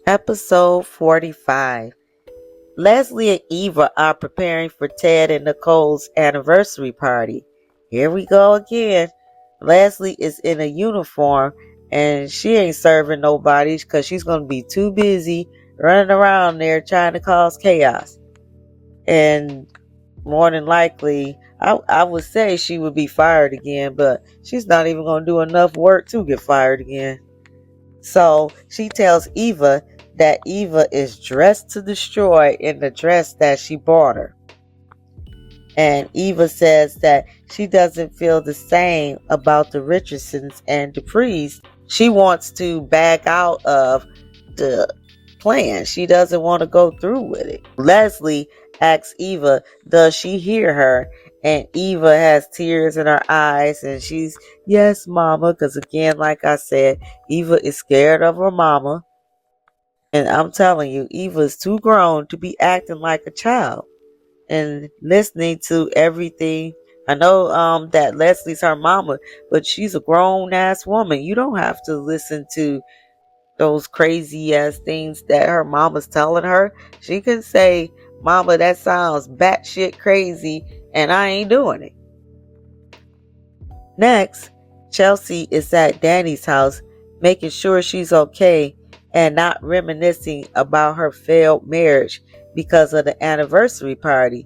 Episode 45. Leslie and Eva are preparing for Ted and Nicole's anniversary party. Here we go again. Leslie is in a uniform and she ain't serving nobody because she's going to be too busy running around there trying to cause chaos. And more than likely, I would say she would be fired again, but she's not even going to do enough work to get fired again. So she tells Eva that Eva is dressed to destroy in the dress that she bought her. And Eva says that she doesn't feel the same about the Richardsons and Duprees. She wants to back out of the plan. She doesn't want to go through with it. Leslie asks Eva, does she hear her? And Eva has tears in her eyes and she's, yes, mama. Because again, like I said, Eva is scared of her mama. And I'm telling you, Eva is too grown to be acting like a child and listening to everything. I know that Leslie's her mama, but she's a grown ass woman. You don't have to listen to those crazy ass things that her mama's telling her. She can say, mama, that sounds batshit crazy and I ain't doing it. Next, Chelsea is at Danny's house making sure she's okay and not reminiscing about her failed marriage because of the anniversary party.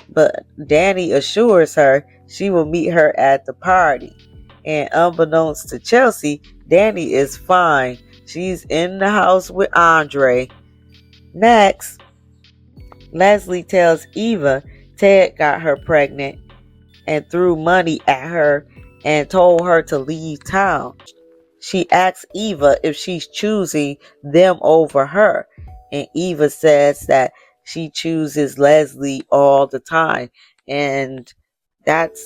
But Danny assures her she will meet her at the party. And unbeknownst to Chelsea, Danny is fine. She's in the house with Andre. Next, Leslie tells Eva Ted got her pregnant and threw money at her and told her to leave town. She asks Eva if she's choosing them over her. And Eva says that she chooses Leslie all the time. And that's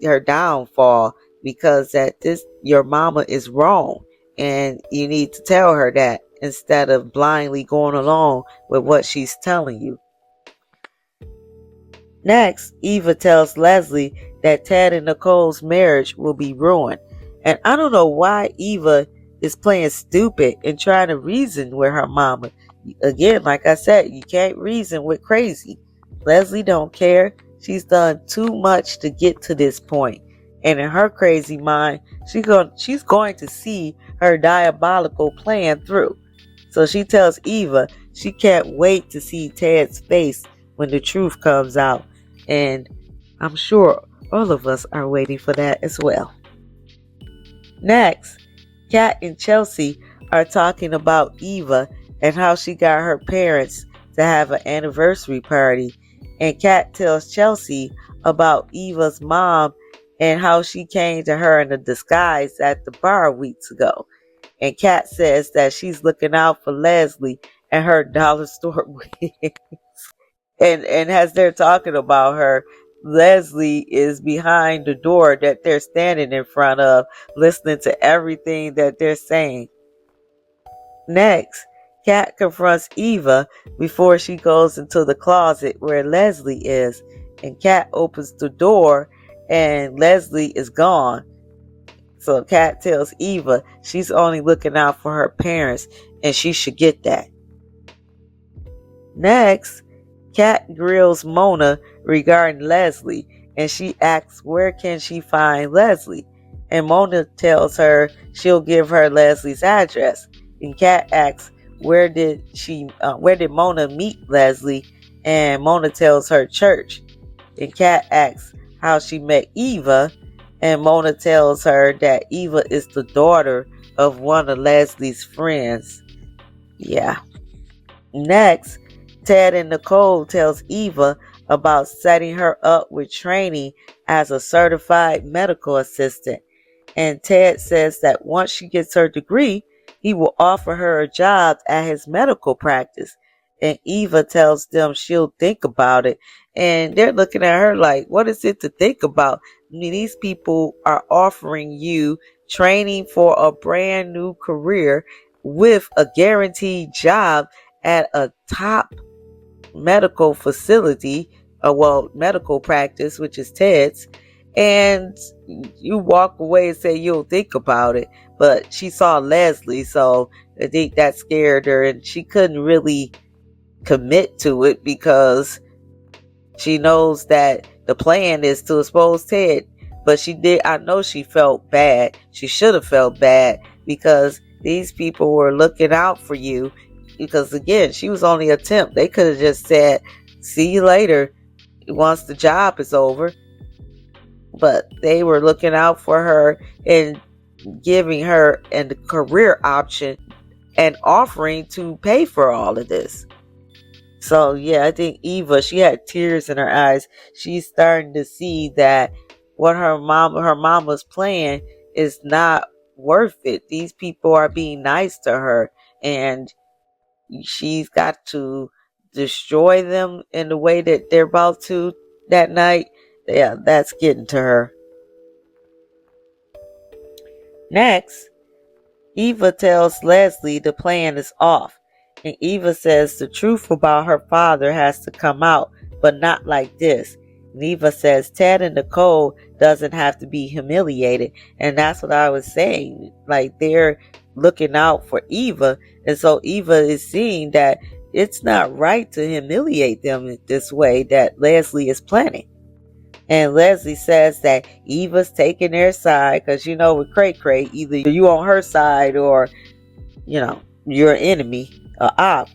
her downfall, because your mama is wrong. And you need to tell her that instead of blindly going along with what she's telling you. Next, Eva tells Leslie that Ted and Nicole's marriage will be ruined. And I don't know why Eva is playing stupid and trying to reason with her mama. Again, like I said, you can't reason with crazy. Leslie don't care. She's done too much to get to this point. And in her crazy mind, she's going to see her diabolical plan through. So she tells Eva she can't wait to see Ted's face when the truth comes out. And I'm sure all of us are waiting for that as well. Next, Kat and Chelsea are talking about Eva and how she got her parents to have an anniversary party. And Kat tells Chelsea about Eva's mom and how she came to her in a disguise at the bar weeks ago. And Kat says that she's looking out for Leslie and her dollar store wigs. And as they're talking about her, Leslie is behind the door that they're standing in front of, listening to everything that they're saying. Next, Kat confronts Eva before she goes into the closet where Leslie is. And Kat opens the door and Leslie is gone. So Kat tells Eva she's only looking out for her parents and she should get that. Next, Kat grills Mona regarding Leslie, and she asks where can she find Leslie. And Mona tells her she'll give her Leslie's address. And Kat asks where did Mona meet Leslie, and Mona tells her church. And Kat asks how she met Eva, and Mona tells her that Eva is the daughter of one of Leslie's friends. Yeah. Next, Ted and Nicole tells Eva about setting her up with training as a certified medical assistant. And Ted says that once she gets her degree, he will offer her a job at his medical practice. And Eva tells them she'll think about it. And they're looking at her like, what is it to think about? I mean, these people are offering you training for a brand new career with a guaranteed job at a top medical facility, medical practice, which is Ted's. And you walk away and say you'll think about it. But she saw Leslie, so I think that scared her, and she couldn't really commit to it because she knows that the plan is to expose Ted. But she did, I know she felt bad. She should have felt bad because these people were looking out for you. Because again, she was only a temp. They could have just said, see you later once the job is over. But they were looking out for her and giving her a career option and offering to pay for all of this. So yeah, I think Eva, she had tears in her eyes. She's starting to see that what her mama's plan is not worth it. These people are being nice to her, and she's got to destroy them in the way that they're about to that night. Yeah, that's getting to her. Next, Eva tells Leslie the plan is off, and Eva says the truth about her father has to come out, but not like this. And Eva says Ted and Nicole doesn't have to be humiliated, and that's what I was saying. Like, they're looking out for Eva, and so Eva is seeing that it's not right to humiliate them this way that Leslie is planning. And Leslie says that Eva's taking their side because, with Cray Cray, either you on her side or, you're an enemy, a op.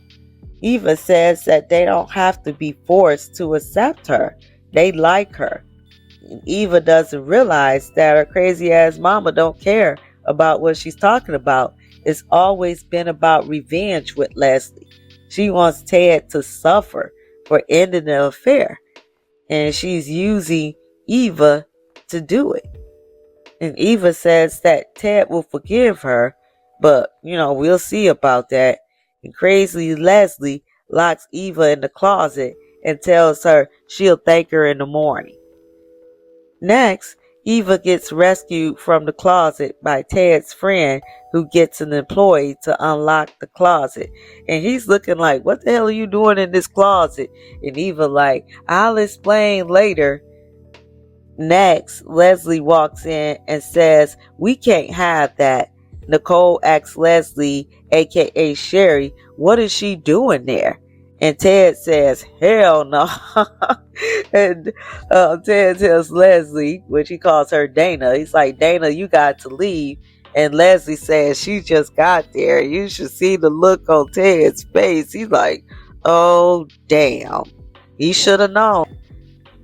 Eva says that they don't have to be forced to accept her. They like her. And Eva doesn't realize that her crazy ass mama don't care about what she's talking about. It's always been about revenge with Leslie. She wants Ted to suffer for ending the affair. And she's using Eva to do it. And Eva says that Ted will forgive her, but, we'll see about that. And crazy Leslie locks Eva in the closet and tells her she'll thank her in the morning. Next, Eva gets rescued from the closet by Ted's friend, who gets an employee to unlock the closet. And he's looking like, what the hell are you doing in this closet? And Eva like, I'll explain later. Next, Leslie walks in and says, we can't have that. Nicole asks Leslie, aka Sherry, what is she doing there? And Ted says, hell no. And Ted tells Leslie, which he calls her Dana, he's like, Dana, you got to leave. And Leslie says, she just got there. You should see the look on Ted's face. He's like, oh, damn. He should have known.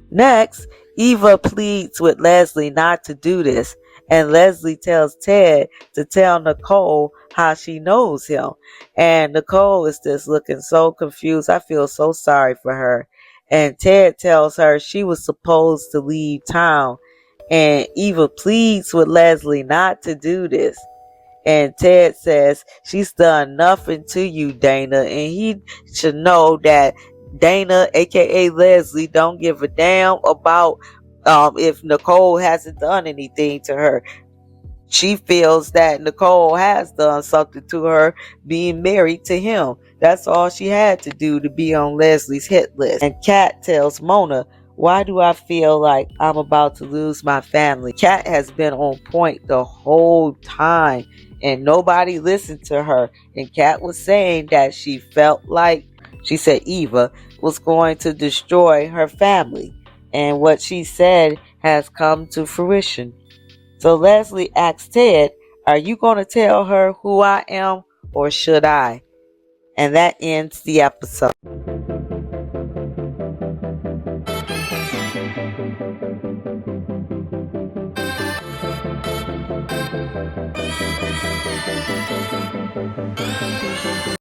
Next, Eva pleads with Leslie not to do this, and Leslie tells Ted to tell Nicole how she knows him. And Nicole is just looking so confused. I feel so sorry for her. And Ted tells her she was supposed to leave town, and Eva pleads with Leslie not to do this. And Ted says, she's done nothing to you, Dana, and he should know that Dana, aka Leslie, don't give a damn about if Nicole hasn't done anything to her. She feels that Nicole has done something to her being married to him. That's all she had to do to be on Leslie's hit list. And Kat tells Mona, why do I feel like I'm about to lose my family? Kat has been on point the whole time, and nobody listened to her. And Kat was saying that she felt like, she said Eva was going to destroy her family. And what she said has come to fruition. So Leslie asks Ted, are you going to tell her who I am, or should I? And that ends the episode.